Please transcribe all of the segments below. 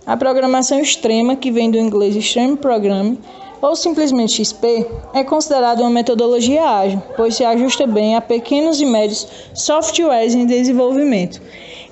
A programação extrema, que vem do inglês Extreme Programming, ou simplesmente XP, é considerada uma metodologia ágil, pois se ajusta bem a pequenos e médios softwares em desenvolvimento.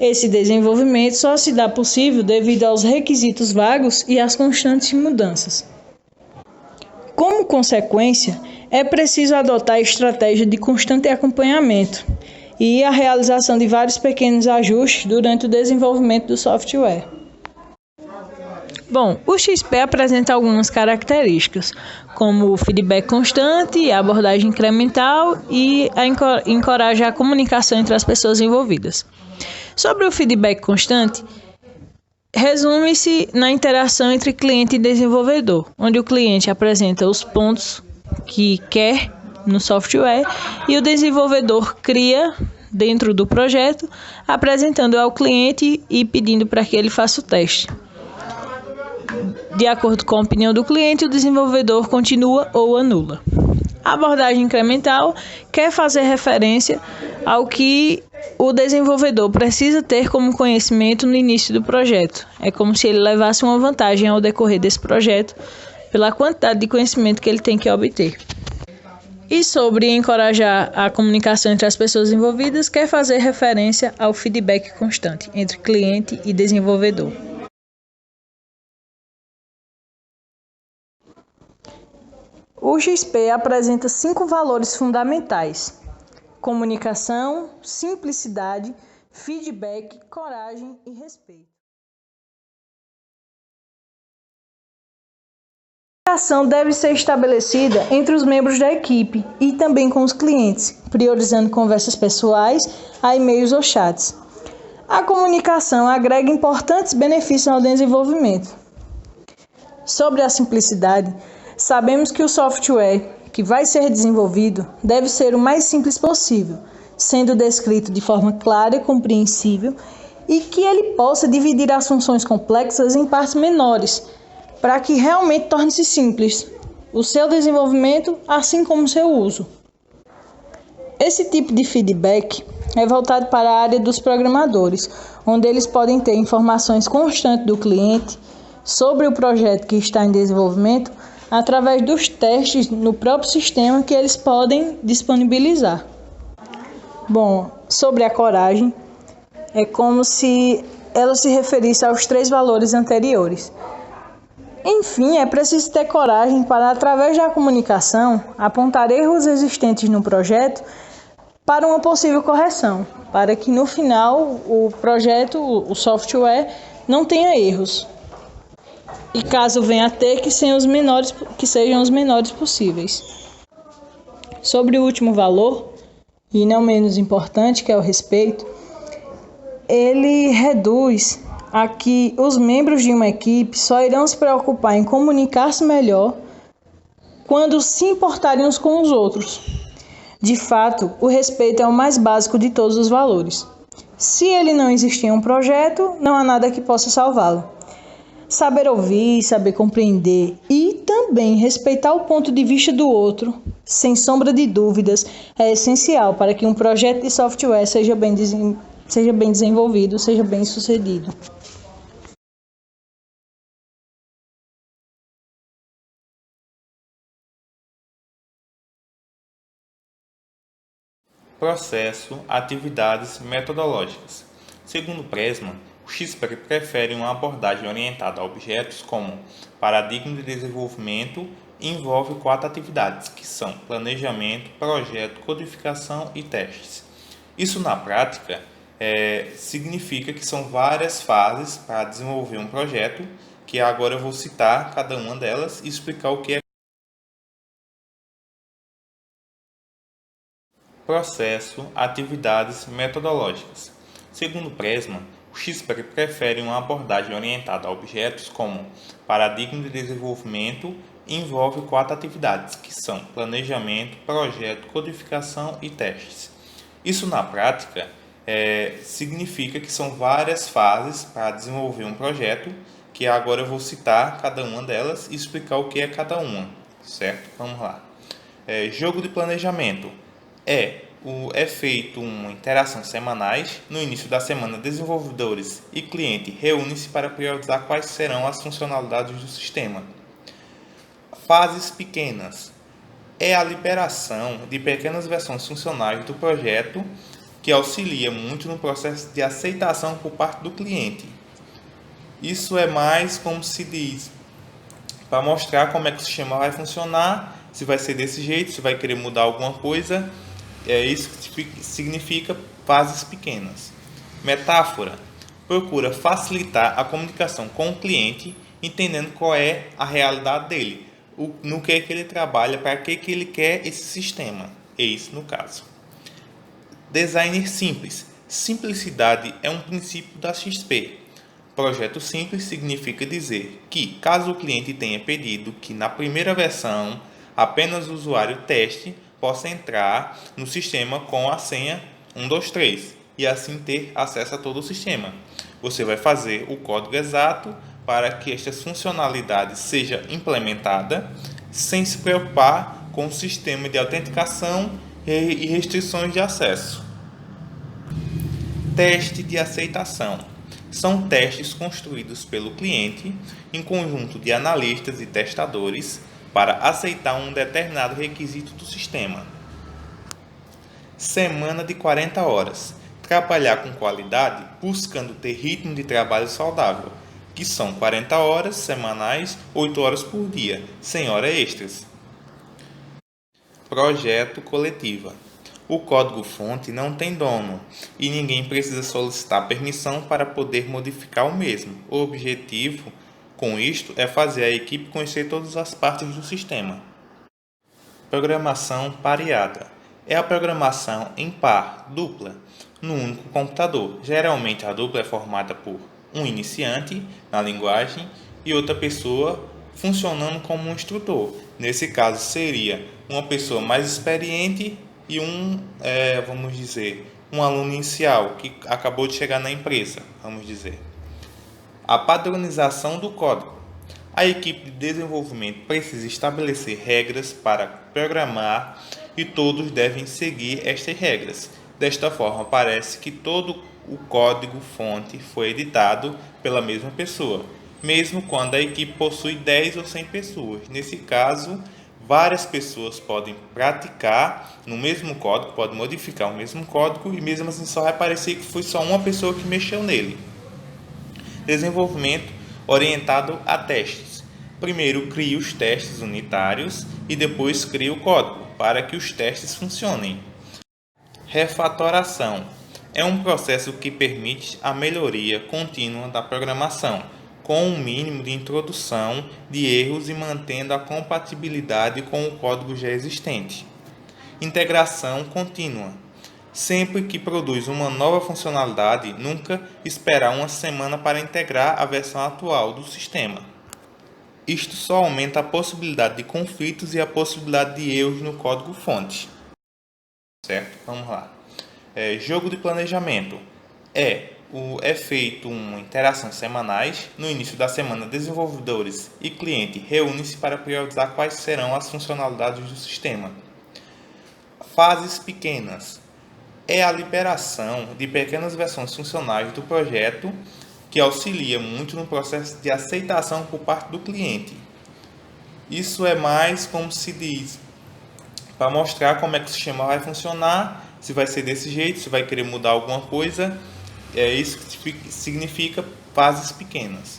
Esse desenvolvimento só se dá possível devido aos requisitos vagos e às constantes mudanças. Como consequência, é preciso adotar a estratégia de constante acompanhamento e a realização de vários pequenos ajustes durante o desenvolvimento do software. Bom, o XP apresenta algumas características, como o feedback constante, a abordagem incremental e encoraja a comunicação entre as pessoas envolvidas. Sobre o feedback constante, resume-se na interação entre cliente e desenvolvedor, onde o cliente apresenta os pontos que quer no software e o desenvolvedor cria dentro do projeto, apresentando ao cliente e pedindo para que ele faça o teste. De acordo com a opinião do cliente, o desenvolvedor continua ou anula. A abordagem incremental quer fazer referência ao que o desenvolvedor precisa ter como conhecimento no início do projeto. É como se ele levasse uma vantagem ao decorrer desse projeto pela quantidade de conhecimento que ele tem que obter. E sobre encorajar a comunicação entre as pessoas envolvidas, quer fazer referência ao feedback constante entre cliente e desenvolvedor. O XP apresenta 5 valores fundamentais: comunicação, simplicidade, feedback, coragem e respeito. A comunicação deve ser estabelecida entre os membros da equipe e também com os clientes, priorizando conversas pessoais a e-mails ou chats. A comunicação agrega importantes benefícios ao desenvolvimento. Sobre a simplicidade, sabemos que o software que vai ser desenvolvido deve ser o mais simples possível, sendo descrito de forma clara e compreensível e que ele possa dividir as funções complexas em partes menores, para que realmente torne-se simples o seu desenvolvimento, assim como o seu uso. Esse tipo de feedback é voltado para a área dos programadores, onde eles podem ter informações constantes do cliente sobre o projeto que está em desenvolvimento, através dos testes no próprio sistema que eles podem disponibilizar. Bom, sobre a coragem, é como se ela se referisse aos 3 valores anteriores. Enfim, é preciso ter coragem para, através da comunicação, apontar erros existentes no projeto para uma possível correção, para que no final o projeto, o software, não tenha erros. E caso venha a ter, que sejam os menores possíveis. Sobre o último valor, e não menos importante, que é o respeito, ele reduz a que os membros de uma equipe só irão se preocupar em comunicar-se melhor quando se importarem uns com os outros. De fato, o respeito é o mais básico de todos os valores. Se ele não existir em um projeto, não há nada que possa salvá-lo. Saber ouvir, saber compreender e também respeitar o ponto de vista do outro, sem sombra de dúvidas, é essencial para que um projeto de software seja bem desenvolvido, seja bem sucedido. Processo, atividades metodológicas. Segundo Pressman, o XP prefere uma abordagem orientada a objetos como paradigma de desenvolvimento e envolve 4 atividades, que são planejamento, projeto, codificação e testes. Isso na prática significa que são várias fases para desenvolver um projeto, que agora eu vou citar cada uma delas e explicar o que é. Processo, atividades metodológicas. Segundo Pressman, o XP prefere uma abordagem orientada a objetos como paradigma de desenvolvimento e envolve 4 atividades, que são planejamento, projeto, codificação e testes. Isso na prática significa que são várias fases para desenvolver um projeto, que agora eu vou citar cada uma delas e explicar o que é cada uma, certo? Vamos lá. Jogo de planejamento é É feito uma interação semanais. No início da semana, desenvolvedores e cliente reúnem-se para priorizar quais serão as funcionalidades do sistema. Fases pequenas. É a liberação de pequenas versões funcionais do projeto que auxilia muito no processo de aceitação por parte do cliente. Isso é mais, como se diz, para mostrar como é que o sistema vai funcionar, se vai ser desse jeito, se vai querer mudar alguma coisa. É isso que significa fases pequenas. Metáfora. Procura facilitar a comunicação com o cliente, entendendo qual é a realidade dele, no que é que ele trabalha, para que ele quer esse sistema. É isso no caso. Designer simples. Simplicidade é um princípio da XP. Projeto simples significa dizer que, caso o cliente tenha pedido que na primeira versão apenas o usuário teste possa entrar no sistema com a senha 123 e assim ter acesso a todo o sistema. Você vai fazer o código exato para que estas funcionalidades seja implementada sem se preocupar com o sistema de autenticação e restrições de acesso. Teste de aceitação. São testes construídos pelo cliente em conjunto de analistas e testadores para aceitar um determinado requisito do sistema. Semana de 40 horas. Trabalhar com qualidade buscando ter ritmo de trabalho saudável, que são 40 horas semanais, 8 horas por dia, sem horas extras. Projeto coletiva. O código-fonte não tem dono e ninguém precisa solicitar permissão para poder modificar o mesmo. O objetivo com isto é fazer a equipe conhecer todas as partes do sistema. Programação pareada. É a programação em par, dupla, no único computador. Geralmente a dupla é formada por um iniciante na linguagem e outra pessoa funcionando como um instrutor. Nesse caso seria uma pessoa mais experiente e vamos dizer, um aluno inicial que acabou de chegar na empresa, vamos dizer. A padronização do código. A equipe de desenvolvimento precisa estabelecer regras para programar e todos devem seguir estas regras. Desta forma, parece que todo o código-fonte foi editado pela mesma pessoa, mesmo quando a equipe possui 10 ou 100 pessoas. Nesse caso, várias pessoas podem praticar no mesmo código, podem modificar o mesmo código e mesmo assim só vai parecer que foi só uma pessoa que mexeu nele. Desenvolvimento orientado a testes. Primeiro crie os testes unitários e depois crie o código para que os testes funcionem. Refatoração. É um processo que permite a melhoria contínua da programação, com um mínimo de introdução de erros e mantendo a compatibilidade com o código já existente. Integração contínua. Sempre que produz uma nova funcionalidade, nunca esperar uma semana para integrar a versão atual do sistema. Isto só aumenta a possibilidade de conflitos e a possibilidade de erros no código-fonte. Certo? Vamos lá. Jogo de planejamento. É feito uma interação semanais. No início da semana, desenvolvedores e cliente reúnem-se para priorizar quais serão as funcionalidades do sistema. Fases pequenas. É a liberação de pequenas versões funcionais do projeto que auxilia muito no processo de aceitação por parte do cliente. Isso é mais, como se diz, para mostrar como é que o sistema vai funcionar, se vai ser desse jeito, se vai querer mudar alguma coisa. É isso que significa fases pequenas.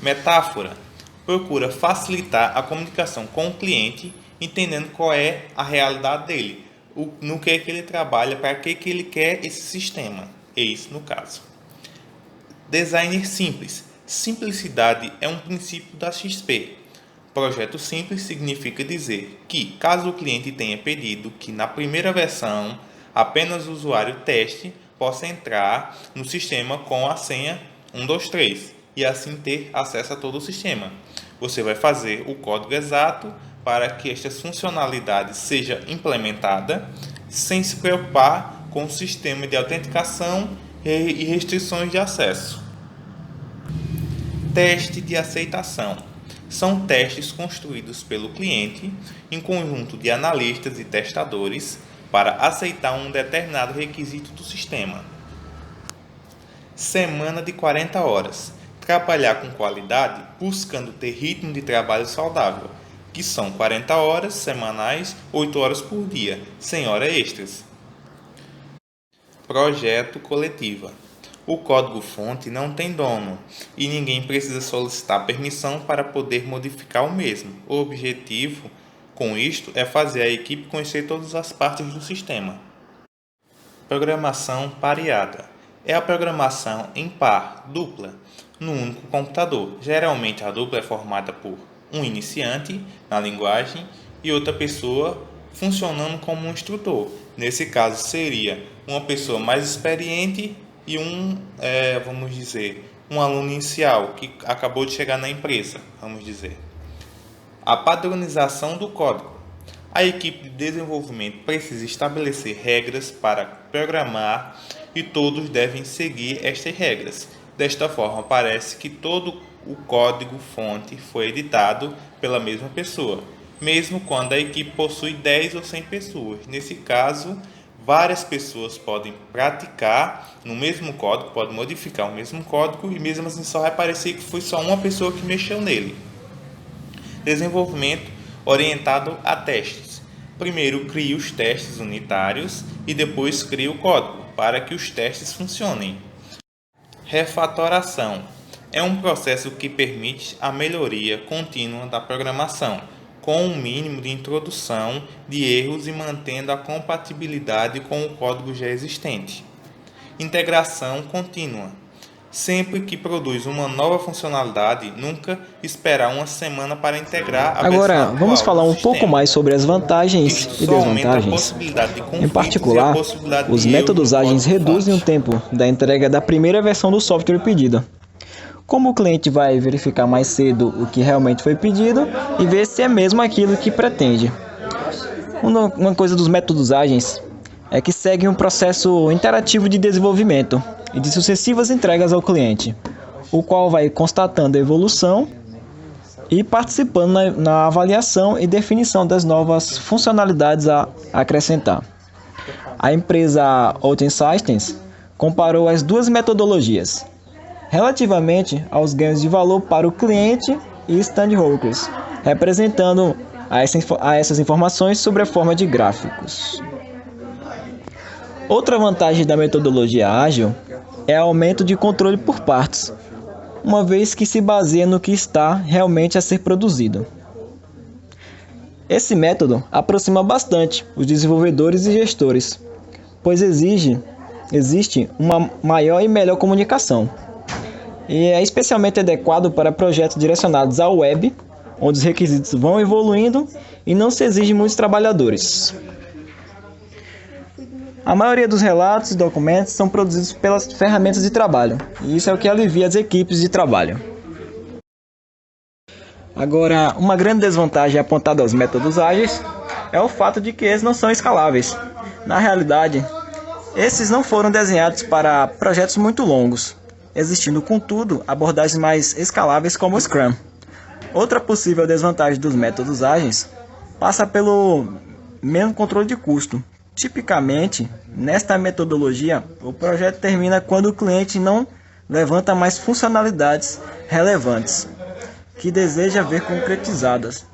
Metáfora. Procura facilitar a comunicação com o cliente, entendendo qual é a realidade dele, no que é que ele trabalha, para que ele quer esse sistema. É isso no caso. Designer simples. Simplicidade é um princípio da XP. Projeto simples significa dizer que, caso o cliente tenha pedido que na primeira versão apenas o usuário teste possa entrar no sistema com a senha 123 e assim ter acesso a todo o sistema. Você vai fazer o código exato para que estas funcionalidades seja implementada sem se preocupar com o sistema de autenticação e restrições de acesso. Teste de aceitação. São testes construídos pelo cliente em conjunto de analistas e testadores para aceitar um determinado requisito do sistema. Semana de 40 horas. Trabalhar com qualidade, buscando ter ritmo de trabalho saudável, que são 40 horas semanais, 8 horas por dia, sem horas extras. Projeto coletiva. O código-fonte não tem dono e ninguém precisa solicitar permissão para poder modificar o mesmo. O objetivo com isto é fazer a equipe conhecer todas as partes do sistema. Programação pareada. É a programação em par, dupla, no único computador. Geralmente a dupla é formada por um iniciante na linguagem e outra pessoa funcionando como um instrutor. Nesse caso seria uma pessoa mais experiente e um aluno inicial que acabou de chegar na empresa, vamos dizer. A padronização do código. A equipe de desenvolvimento precisa estabelecer regras para programar e todos devem seguir estas regras. Desta forma, parece que todo o código-fonte foi editado pela mesma pessoa, mesmo quando a equipe possui 10 ou 100 pessoas. Nesse caso, várias pessoas podem praticar no mesmo código, podem modificar o mesmo código e mesmo assim só vai parecer que foi só uma pessoa que mexeu nele. Desenvolvimento orientado a testes. Primeiro crie os testes unitários e depois crie o código para que os testes funcionem. Refatoração. É um processo que permite a melhoria contínua da programação, com um mínimo de introdução de erros e mantendo a compatibilidade com o código já existente. Integração contínua. Sempre que produz uma nova funcionalidade, nunca esperar uma semana para integrar a Agora, versão vamos atual falar do um pouco sistema. mais sobre as vantagens Isto e só aumenta a desvantagens. possibilidade de conflitos Em particular, e a possibilidade os de erros métodos no ágeis reduzem o código-fonte. tempo da entrega da primeira versão do software pedido. Como o cliente vai verificar mais cedo o que realmente foi pedido e ver se é mesmo aquilo que pretende. Uma coisa dos métodos ágeis é que seguem um processo interativo de desenvolvimento e de sucessivas entregas ao cliente, o qual vai constatando a evolução e participando na avaliação e definição das novas funcionalidades a acrescentar. A empresa Open Systems comparou as duas metodologias relativamente aos ganhos de valor para o cliente e stakeholders, representando a essas informações sobre a forma de gráficos. Outra vantagem da metodologia ágil é o aumento de controle por partes, uma vez que se baseia no que está realmente a ser produzido. Esse método aproxima bastante os desenvolvedores e gestores, pois existe uma maior e melhor comunicação. E é especialmente adequado para projetos direcionados à web, onde os requisitos vão evoluindo e não se exige muitos trabalhadores. A maioria dos relatos e documentos são produzidos pelas ferramentas de trabalho, e isso é o que alivia as equipes de trabalho. Agora, uma grande desvantagem apontada aos métodos ágeis é o fato de que eles não são escaláveis. Na realidade, esses não foram desenhados para projetos muito longos, existindo, contudo, abordagens mais escaláveis como o Scrum. Outra possível desvantagem dos métodos ágeis passa pelo mesmo controle de custo. Tipicamente, nesta metodologia, o projeto termina quando o cliente não levanta mais funcionalidades relevantes que deseja ver concretizadas,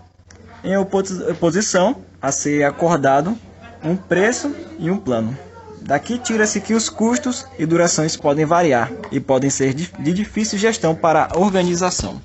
em oposição a ser acordado um preço e um plano. Daqui tira-se que os custos e durações podem variar e podem ser de difícil gestão para a organização.